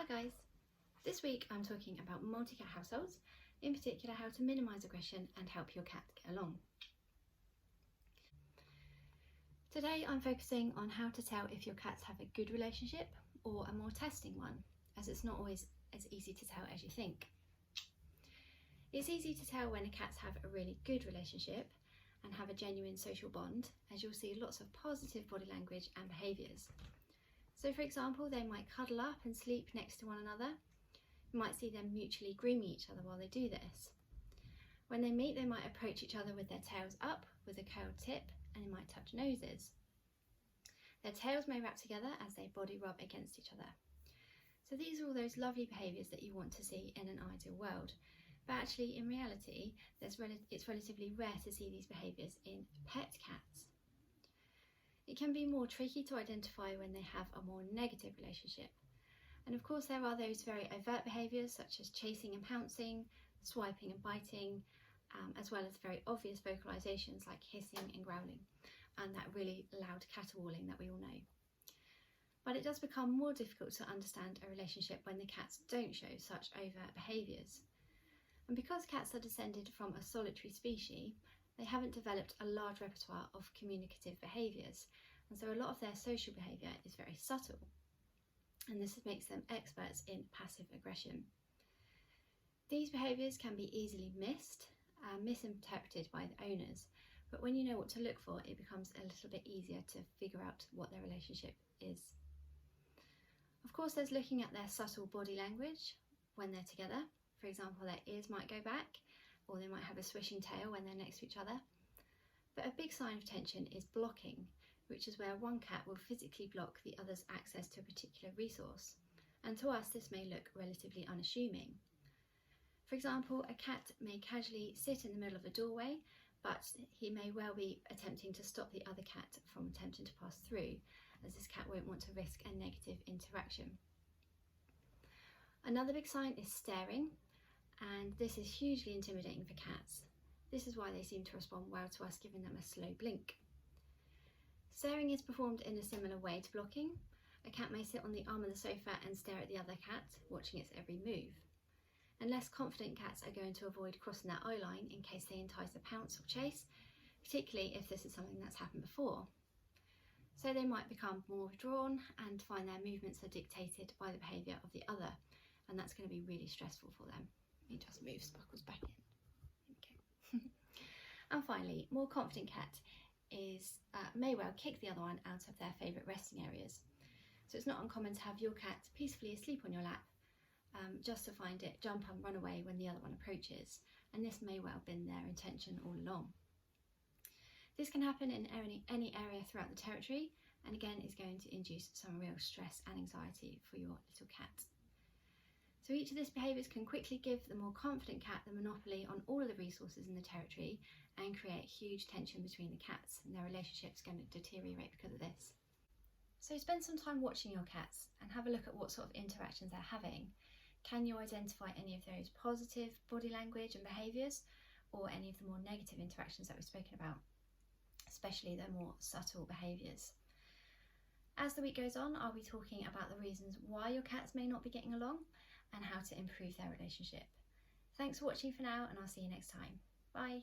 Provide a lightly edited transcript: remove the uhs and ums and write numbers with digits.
Hi guys, this week I'm talking about multi-cat households, in particular how to minimise aggression and help your cat get along. Today I'm focusing on how to tell if your cats have a good relationship or a more testing one, as it's not always as easy to tell as you think. It's easy to tell when cats have a really good relationship and have a genuine social bond, as you'll see lots of positive body language and behaviours. So for example, they might cuddle up and sleep next to one another. You might see them mutually grooming each other while they do this. When they meet, they might approach each other with their tails up with a curled tip, and they might touch noses. Their tails may wrap together as they body rub against each other. So these are all those lovely behaviours that you want to see in an ideal world. But actually, in reality, it's relatively rare to see these behaviours in pet cats. It can be more tricky to identify when they have a more negative relationship. And of course there are those very overt behaviours such as chasing and pouncing, swiping and biting, as well as very obvious vocalisations like hissing and growling, and that really loud caterwauling that we all know. But it does become more difficult to understand a relationship when the cats don't show such overt behaviours. And because cats are descended from a solitary species, they haven't developed a large repertoire of communicative behaviours, and so a lot of their social behaviour is very subtle, and this makes them experts in passive aggression. These behaviours can be easily missed and misinterpreted by the owners, but when you know what to look for, it becomes a little bit easier to figure out what their relationship is. Of course, there's looking at their subtle body language when they're together. For example, their ears might go back, or they might have a swishing tail when they're next to each other. But a big sign of tension is blocking, which is where one cat will physically block the other's access to a particular resource. And to us, this may look relatively unassuming. For example, a cat may casually sit in the middle of a doorway, but he may well be attempting to stop the other cat from attempting to pass through, as this cat won't want to risk a negative interaction. Another big sign is staring, and this is hugely intimidating for cats. This is why they seem to respond well to us giving them a slow blink. Staring is performed in a similar way to blocking. A cat may sit on the arm of the sofa and stare at the other cat, watching its every move. And less confident cats are going to avoid crossing that eye line in case they entice a pounce or chase, particularly if this is something that's happened before. So they might become more withdrawn and find their movements are dictated by the behaviour of the other, and that's going to be really stressful for them. Let me just move Sparkles back in. Okay. And finally, more confident cat may well kick the other one out of their favourite resting areas. So it's not uncommon to have your cat peacefully asleep on your lap, just to find it jump and run away when the other one approaches, and this may well have been their intention all along. This can happen in any area throughout the territory, and again is going to induce some real stress and anxiety for your little cat. So each of these behaviours can quickly give the more confident cat the monopoly on all of the resources in the territory and create huge tension between the cats, and their relationship's going to deteriorate because of this. So spend some time watching your cats and have a look at what sort of interactions they're having. Can you identify any of those positive body language and behaviours, or any of the more negative interactions that we've spoken about, especially the more subtle behaviours? As the week goes on, I'll be talking about the reasons why your cats may not be getting along and how to improve their relationship. Thanks for watching for now, and I'll see you next time. Bye.